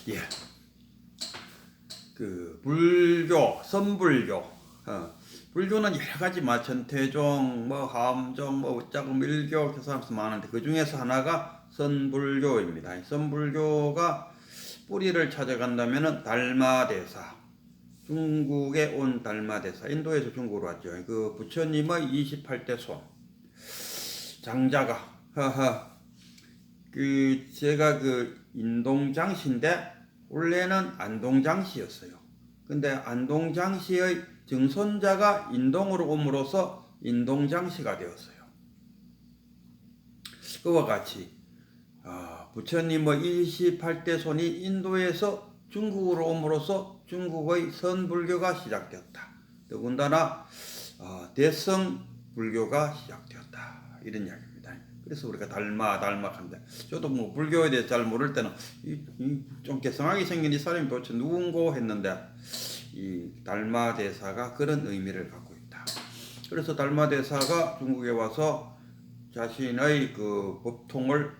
예. 그 불교, 선불교. 불교는 여러 가지 천태종, 함종, 어쩌고 밀교 교사하면서 많은데 그 중에서 하나가 선불교입니다. 선불교가 뿌리를 찾아간다면은 달마대사, 중국에 온 달마대사, 인도에서 중국으로 왔죠. 그 부처님의 28대 손, 장자가, 제가 인동장씨인데, 원래는 안동장씨였어요. 근데 안동장씨의 증손자가 인동으로 옴으로써 인동장씨가 되었어요. 그와 같이, 부처님의 28대 손이 인도에서 중국으로 옴으로써 중국의 선불교가 시작되었다. 더군다나 대성 불교가 시작되었다. 이런 이야기입니다. 그래서 우리가 달마한데, 저도 불교에 대해 잘 모를 때는 좀 개성하게 생긴 이 사람이 도대체 누군고 했는데, 이 달마대사가 그런 의미를 갖고 있다. 그래서 달마대사가 중국에 와서 자신의 그 법통을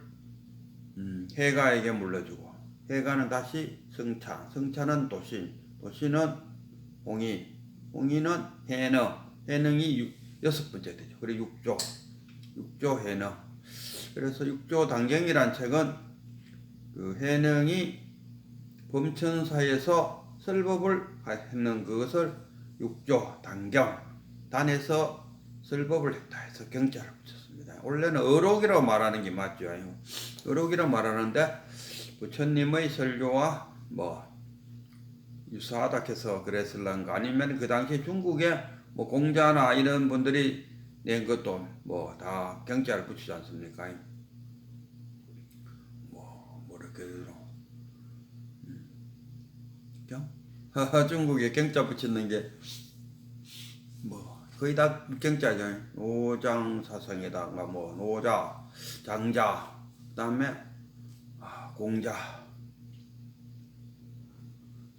해가에게 물려주고, 해가는 다시 성차는 도신, 도신은 홍의, 홍의는 해능이 6번째 되죠. 그리고 육조 해능. 그래서 육조 단경이란 책은 그 해능이 범천사에서 설법을 했는 그것을 육조 단경, 단에서 설법을 했다 해서 경자를 붙였습니다. 원래는 어록이라고 말하는 게 맞죠. 어록이라고 말하는데 부처님의 설교와 유사하다 해서 그랬을런가, 아니면 그 당시 중국에 공자나 이런 분들이 낸 것도 다 경자를 붙이지 않습니까? 뭐렇게 중국에 경자 붙이는 게 거의 다 경자죠. 노장사성에다가 노자, 장자, 그다음에 공자,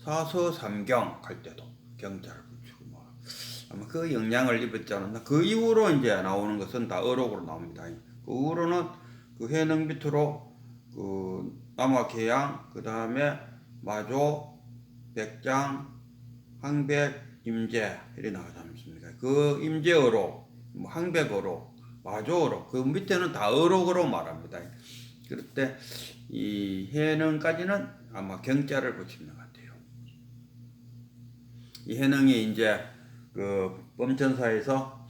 사서삼경 할 때도 경자를 붙이고 아마 그 영향을 입었지 않았나. 그 이후로 이제 나오는 것은 다 어록으로 나옵니다. 그 후로는 그 해능 밑으로 그 남화계양, 그 다음에 마조, 백장, 항백, 임제 이렇게 나오지 않습니까? 그 임제어록, 항백어록, 마조어록, 그 밑에는 다 어록으로 말합니다. 그럴 때 이 해능까지는 아마 경자를 붙이는 것 같아요. 이 해능이 이제 그 범천사에서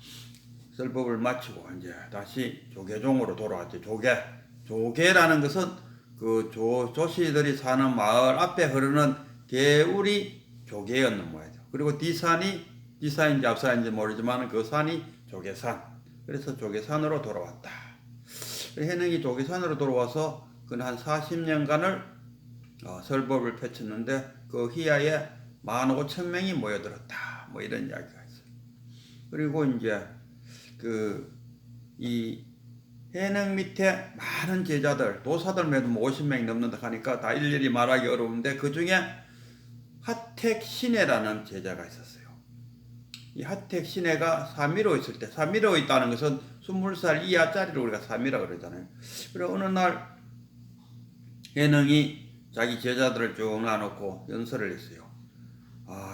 설법을 마치고 이제 다시 조계종으로 돌아왔죠. 조계라는 것은 그 조씨들이 사는 마을 앞에 흐르는 개울이 조계였는 모양이죠. 그리고 뒤산인지 앞산인지 모르지만 그 산이 조계산. 그래서 조계산으로 돌아왔다. 해능이 조계산으로 돌아와서 그는 한 40년간을 설법을 펼쳤는데 그 희야에 15,000명이 모여들었다. 이런 이야기가 있어요. 그리고 이제 이 해능 밑에 많은 제자들, 도사들매도 50명이 넘는다 하니까 다 일일이 말하기 어려운데 그 중에 하택신해라는 제자가 있었어요. 이 하택신해가 사미로 있을 때, 사미로 있다는 것은 20살 이하짜리를 우리가 사미라 그러잖아요. 그리고 어느 날 해능이 자기 제자들을 쭉 놔놓고 연설을 했어요.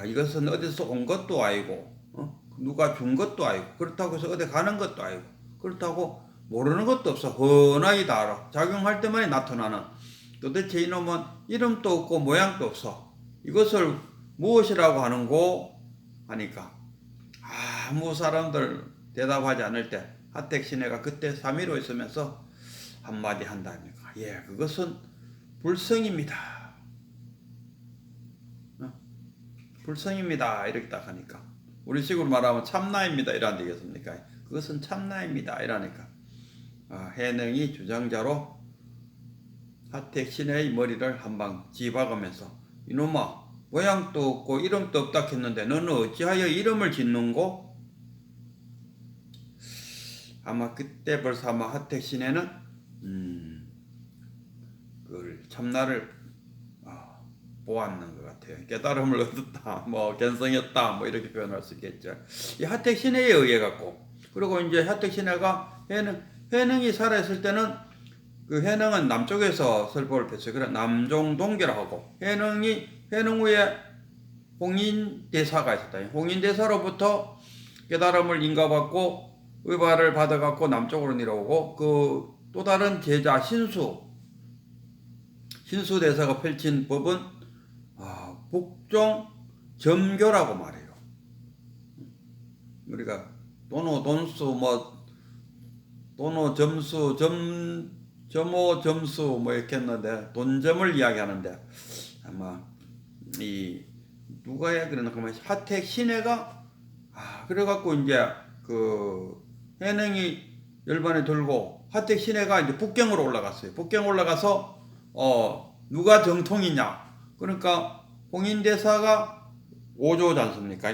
이것은 어디서 온 것도 아니고, 누가 준 것도 아니고, 그렇다고 해서 어디 가는 것도 아니고, 그렇다고 모르는 것도 없어. 훤하게 다 알아. 작용할 때만이 나타나는. 도대체 이놈은 이름도 없고 모양도 없어. 이것을 무엇이라고 하는고 하니까 아무 사람들 대답하지 않을 때 하택신해가 그때 사미로 있으면서 한마디 한다니까. 그것은 불성입니다. 불성입니다. 이렇게 딱 하니까. 우리식으로 말하면 참나입니다. 이런 되겠습니까? 그것은 참나입니다. 이러니까. 해능이 주장자로 하택신의 머리를 한방 쥐박으면서, 이놈아, 모양도 없고 이름도 없다 했는데 너는 어찌하여 이름을 짓는고? 아마 그때 벌써 하택신에는 그걸 참나를 보았는 것 같아요. 깨달음을 얻었다, 견성했다, 이렇게 표현할 수 있겠죠. 이 하택신해에 의해 갖고, 그리고 이제 하택신해가 해능이 살아있을 때는 그 해능은 남쪽에서 설법을 폈어요. 그래 남종동계라고 하고 해능 후에 홍인대사가 있었다. 홍인대사로부터 깨달음을 인가받고 의발을 받아갖고 남쪽으로 내려오고 그 또 다른 제자 신수대사가 펼친 법은 북종 점교라고 말해요. 우리가 도노 돈수 도노 점수 점오 점수 이렇게 했는데 돈점을 이야기하는데 아마 이 누가 그러나 그러면 하택 신해가 그래갖고 이제 그 해능이 열반에 들고 하택 신해가 이제 북경으로 올라갔어요. 북경 올라가서 누가 정통이냐? 그러니까 홍인대사가 5조지 않습니까?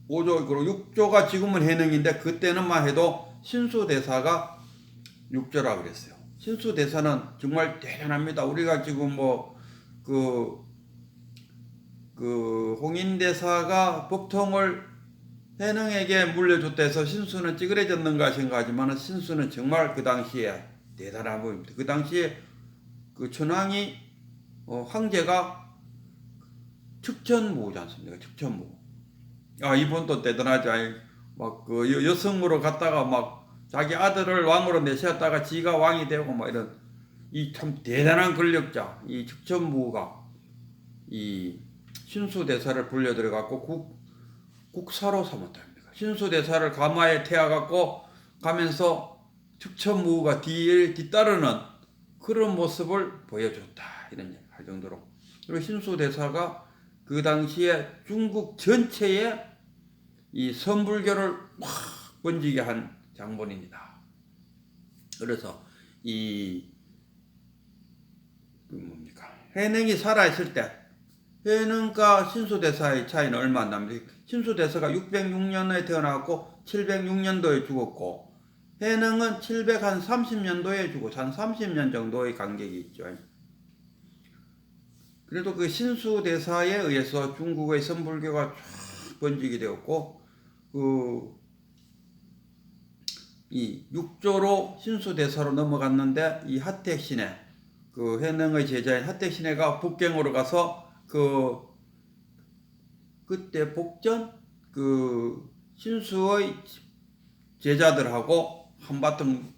5조 그리고 6조가 지금은 해능인데 그때는만 해도 신수대사가 6조라 그랬어요. 신수대사는 정말 대단합니다. 우리가 지금 그 홍인대사가 법통을 해능에게 물려줬다 해서 신수는 찌그러졌는가 생각하지만 신수는 정말 그 당시에 대단한 분입니다. 그 당시에 그 천황이 황제가 측천무지 않습니까? 측천무. 이분도 대단하죠. 막 그 여성으로 갔다가 막 자기 아들을 왕으로 내세웠다가 지가 왕이 되고 막 이런 이 참 대단한 권력자 이 측천무가 이 신수대사를 불려들여갖고 국사로 삼았답니다. 신수대사를 가마에 태워갖고 가면서 측천무가 뒤따르는 그런 모습을 보여줬다 이런 얘기 할 정도로. 그리고 신수대사가 그 당시에 중국 전체에 이 선불교를 확 번지게 한 장본입니다. 그래서 해능이 살아있을 때 해능과 신수대사의 차이는 얼마 안 납니다. 신수대사가 606년에 태어났고 706년도에 죽었고 해능은 730년도에 죽고 한 30년 정도의 간격이 있죠. 그래도 그 신수대사에 의해서 중국의 선불교가 쫙 번지게 되었고 이 6조로 신수대사로 넘어갔는데 이 하택신해 그 해능의 제자인 하택신해가 북경으로 가서 그때 복전 신수의 제자들하고 한바탕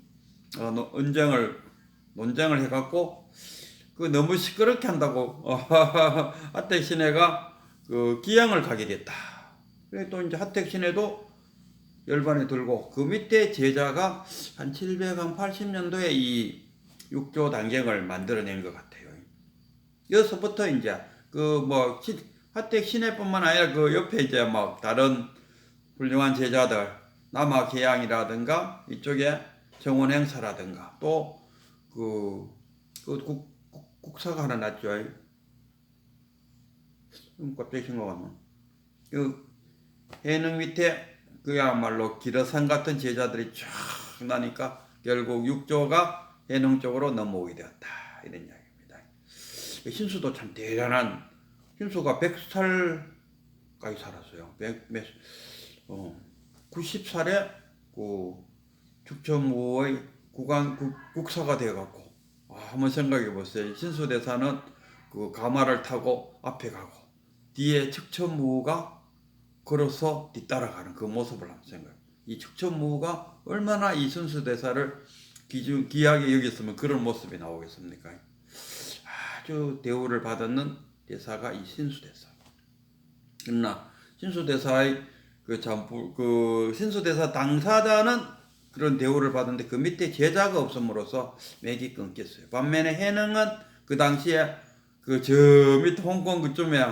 논쟁을 해갖고 너무 시끄럽게 한다고 하택신해가 기양을 가게 됐다. 그래 또 이제 하택신해도 열반에 들고 그 밑에 제자가 한 780년도에 이 6조 단경을 만들어낸 것 같아요. 여기서부터 이제 하택신해뿐만 아니라 그 옆에 이제 막 다른 훌륭한 제자들 남아계양이라든가 이쪽에 정원행사라든가 또 국사가 하나 났죠. 갑자기 생각하면 해능 밑에 그야말로 기러산 같은 제자들이 쫙 나니까 결국 6조가 해능 쪽으로 넘어오게 되었다 이런 이야기입니다. 신수도 참 대단한 신수가 100살까지 살았어요. 90살에 축천무의 국사가 되어갖고 한번 생각해 보세요. 신수대사는 그 가마를 타고 앞에 가고 뒤에 측천무가 걸어서 뒤따라가는 그 모습을 한번 생각해. 이 측천무가 얼마나 이 신수대사를 귀하게 여겼으면 그런 모습이 나오겠습니까? 아주 대우를 받았는 대사가 이 신수대사. 그러나 신수대사의 신수대사 당사자는 그런 대우를 받았는데 그 밑에 제자가 없음으로써 맥이 끊겼어요. 반면에 해능은 그 당시에 저 밑에 홍콩 그쯤에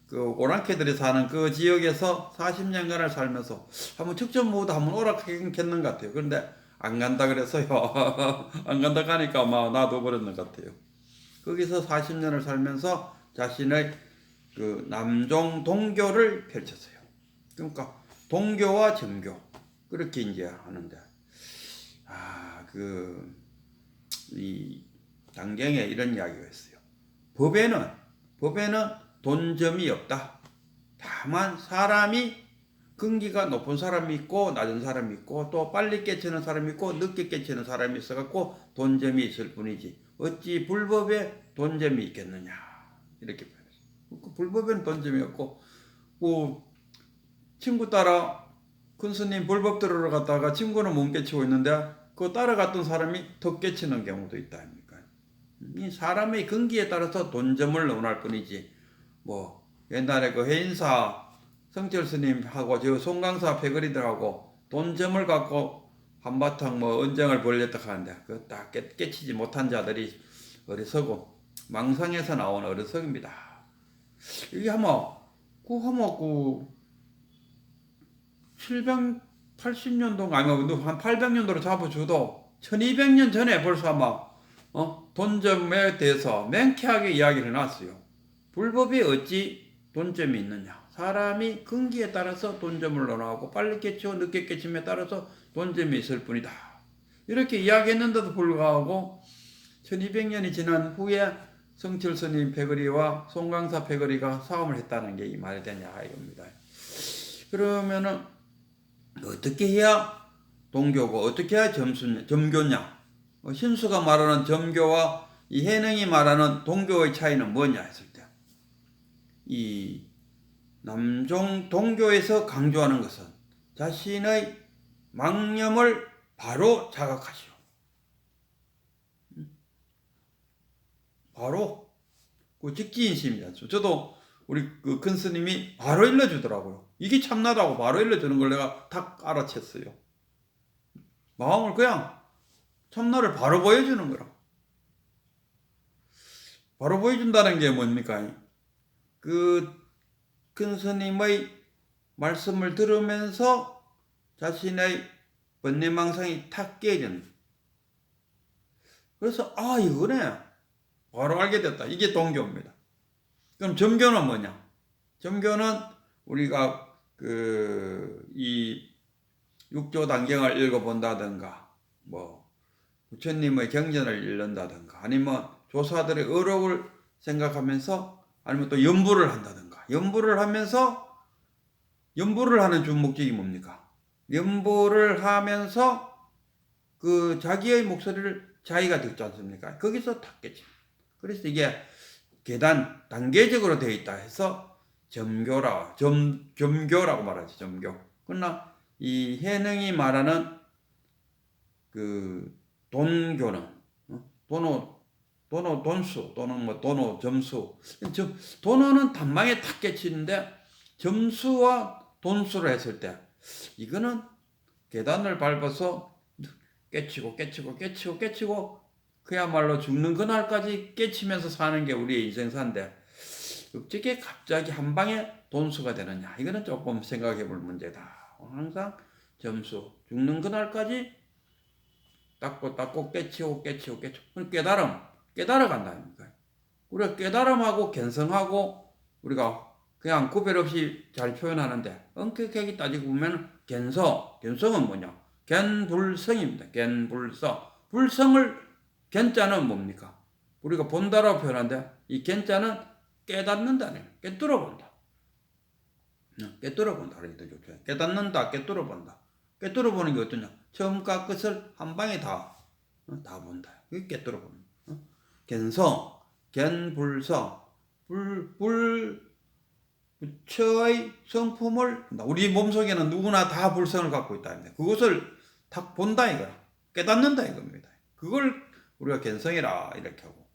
그 오랑캐들이 사는 그 지역에서 40년간을 살면서 한번 측천무도 한번 오락했는 것 같아요. 그런데 안 간다 그래서요. 안 간다 가니까 아마 놔둬버렸는 것 같아요. 거기서 40년을 살면서 자신의 그 남종 동교를 펼쳤어요. 그러니까 동교와 점교 그렇게 이제 하는데 이 당경에 이런 이야기가 있어요. 법에는 돈점이 없다. 다만 사람이 그 근기가 높은 사람이 있고 낮은 사람이 있고 또 빨리 깨치는 사람이 있고 늦게 깨치는 사람이 있어갖고 돈점이 있을 뿐이지 어찌 불법에 돈점이 있겠느냐 이렇게 표현했어요. 그 불법에는 돈점이 없고 그 친구 따라 큰 스님 불법 들으러 갔다가 친구는 못 깨치고 있는데 그 따라갔던 사람이 더 깨치는 경우도 있다 아닙니까? 이 사람의 근기에 따라서 돈점을 논할 뿐이지 뭐 옛날에 그 해인사 성철 스님하고 저 송강사 패거리들하고 돈점을 갖고 한바탕 뭐 언쟁을 벌였다 하는데 그 딱 깨치지 못한 자들이 어리석고 망상에서 나온 어리석입니다. 이게 아마 그 780년도인가 아니면 한 800년도로 잡아줘도 1200년 전에 벌써 아마 돈점에 대해서 맹쾌하게 이야기를 해놨어요. 불법이 어찌 돈점이 있느냐. 사람이 근기에 따라서 돈점을 논하고 빨리 깨치고 늦게 깨침에 따라서 돈점이 있을 뿐이다. 이렇게 이야기했는데도 불구하고 1200년이 지난 후에 성철 스님 패거리와 송강사 패거리가 싸움을 했다는 게 이 말이 되냐 이겁니다. 그러면은 어떻게 해야 동교고 어떻게 해야 점교냐? 신수가 말하는 점교와 이 해능이 말하는 동교의 차이는 뭐냐 했을 때 이 남종 동교에서 강조하는 것은 자신의 망념을 바로 자각하시오. 바로 그 직지인심이죠. 저도 우리 그 큰 스님이 바로 일러주더라고요. 이게 참나다고 바로 일러주는 걸 내가 딱 알아챘어요. 마음을 그냥 참나를 바로 보여주는 거라. 바로 보여준다는 게 뭡니까? 그 큰 스님의 말씀을 들으면서 자신의 번뇌망상이 탁 깨지는. 그래서 이거네. 바로 알게 됐다. 이게 동교입니다. 그럼 점교는 뭐냐? 점교는 우리가 이 육조 단경을 읽어본다든가 뭐 부처님의 경전을 읽는다든가 아니면 조사들의 어록을 생각하면서 아니면 또 연부를 한다든가 연부를 하면서 연부를 하는 주 목적이 뭡니까? 연부를 하면서 그 자기의 목소리를 자기가 듣지 않습니까? 거기서 탁 깨지. 그래서 이게 계단 단계적으로 되어 있다 해서 점교라고 말하지. 점교. 그러나 이 해능이 말하는 그 돈교는 돈수 또는 뭐 돈호 점수. 돈호는 단방에 탁 깨치는데 점수와 돈수를 했을 때 이거는 계단을 밟아서 깨치고 그야말로 죽는 그날까지 깨치면서 사는 게 우리의 인생사인데 어떻게 갑자기 한 방에 돈수가 되느냐. 이거는 조금 생각해 볼 문제다. 항상 점수 죽는 그날까지 닦고 깨치고 깨달아 간다니까. 우리가 깨달음하고 견성하고 우리가 그냥 구별 없이 잘 표현하는데 엄격하게 따지고 보면 견성은 뭐냐? 견불성입니다. 견불성. 불성을 견자는 뭡니까? 우리가 본다라고 표현하는데 이 견자는 깨닫는다네. 깨뚫어본다. 깨뚫어본다. 깨닫는다. 깨뚫어본다. 깨뚫어보는 게 어떠냐? 처음과 끝을 한 방에 다 본다. 이게 깨뚫어보는. 견성, 견불성, 부처의 성품을 우리 몸속에는 누구나 다 불성을 갖고 있다. 그것을 딱 본다 이거야. 깨닫는다 이겁니다. 그걸 우리가 견성이라 이렇게 하고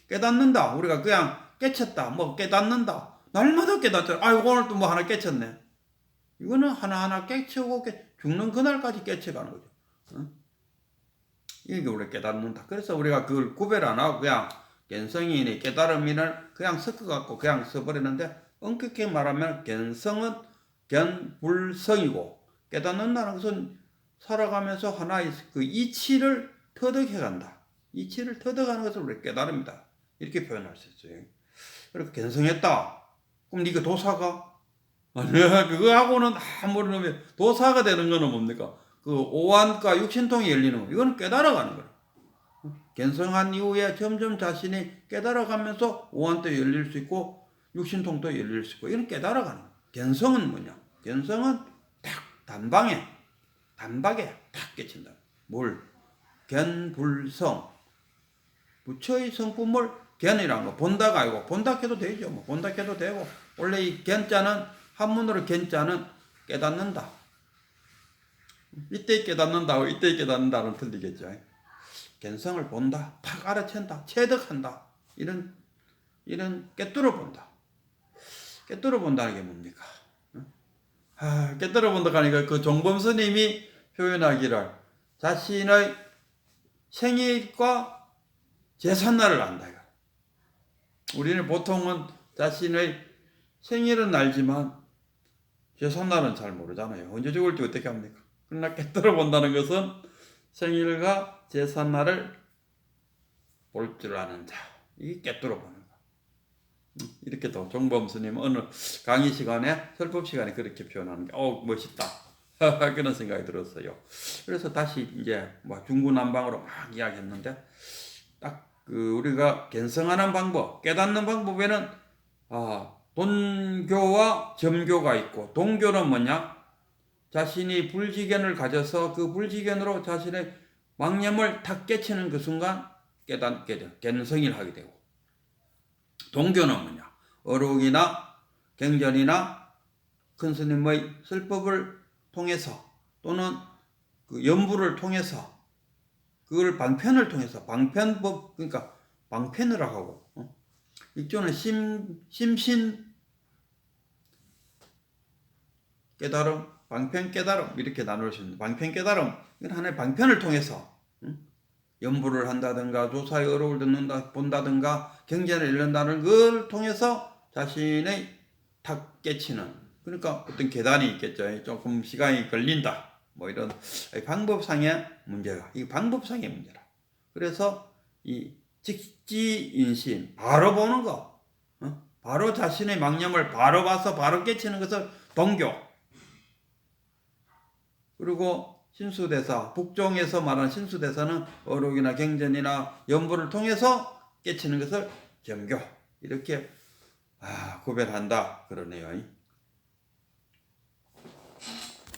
깨닫는다. 우리가 그냥 깨쳤다. 뭐 깨닫는다. 날마다 깨닫잖아. 아이고 오늘 또 뭐 하나 깨쳤네. 이거는 하나하나 깨치고 죽는 그날까지 깨쳐가는 거죠. 이게 우리가 깨닫는다. 그래서 우리가 그걸 구별 안 하고 그냥 견성이니 깨달음이를 그냥 섞어갖고 그냥 써버리는데 엄격히 말하면 견성은 견불성이고 깨닫는다는 것은 살아가면서 하나의 그 이치를 터득해간다. 이치를 터득하는 것을 우리가 깨달음이다. 이렇게 표현할 수 있어요. 그렇게 견성했다. 그럼 네가 도사가? 그거하고는 아무리 놓으면 도사가 되는 거는 뭡니까? 그 오한과 육신통이 열리는 거. 이거는 깨달아가는 거야. 견성한 이후에 점점 자신이 깨달아가면서 오한도 열릴 수 있고 육신통도 열릴 수 있고 이건 깨달아가는 거야. 견성은 뭐냐? 견성은 단박에 탁 깨친다. 뭘? 견불성. 부처의 성품을 견이라는 거 본다가 아니고 본다 해도 되죠. 뭐 본다 해도 되고 원래 이 견자는 한문으로 견자는 깨닫는다. 이때 깨닫는다고 이때 깨닫는다는 틀리겠죠. 견성을 본다, 탁 알아챈다, 체득한다. 이런 깨뚫어 본다. 깨뚫어 본다는 게 뭡니까? 깨뚫어 본다고 하니까 그 종범 스님이 표현하기를 자신의 생일과 제삿날을 안다. 우리는 보통은 자신의 생일은 알지만 제삿날은 잘 모르잖아요. 언제 죽을지 어떻게 합니까? 그러나 깨뚫어 본다는 것은 생일과 제삿날을 볼 줄 아는 자. 이게 깨뚫어 보는 거. 이렇게 또 종범 스님 어느 강의 시간에 설법 시간에 그렇게 표현하는 게 멋있다. 그런 생각이 들었어요. 그래서 다시 이제 뭐 중구난방으로 막 이야기했는데 딱 그 우리가 견성하는 방법, 깨닫는 방법에는 돈교와 점교가 있고, 동교는 뭐냐? 자신이 불지견을 가져서 그 불지견으로 자신의 망념을 탁 깨치는 그 순간 깨닫게 돼요. 견성을 하게 되고. 동교는 뭐냐? 어록이나 경전이나 큰 스님의 설법을 통해서 또는 그 연부를 통해서 그걸 방편을 통해서 방편법 그러니까 방편이라고 하고 이쪽은 심신 깨달음, 방편 깨달음 이렇게 나눌 수 있는 방편 깨달음 이건 하나의 방편을 통해서 연부를 한다든가 조사의 어록을 듣는다 본다든가 경전을 읽는다는 걸 통해서 자신의 탁 깨치는 그러니까 어떤 계단이 있겠죠. 조금 시간이 걸린다. 뭐 이런 방법상의 문제가 이 방법상의 문제라. 그래서 이 직지인심 바로 보는 거, 바로 자신의 망념을 바로 봐서 바로 깨치는 것을 동교. 그리고 신수대사 북종에서 말하는 신수대사는 어록이나 경전이나 연부를 통해서 깨치는 것을 점교 이렇게 구별한다 그러네요.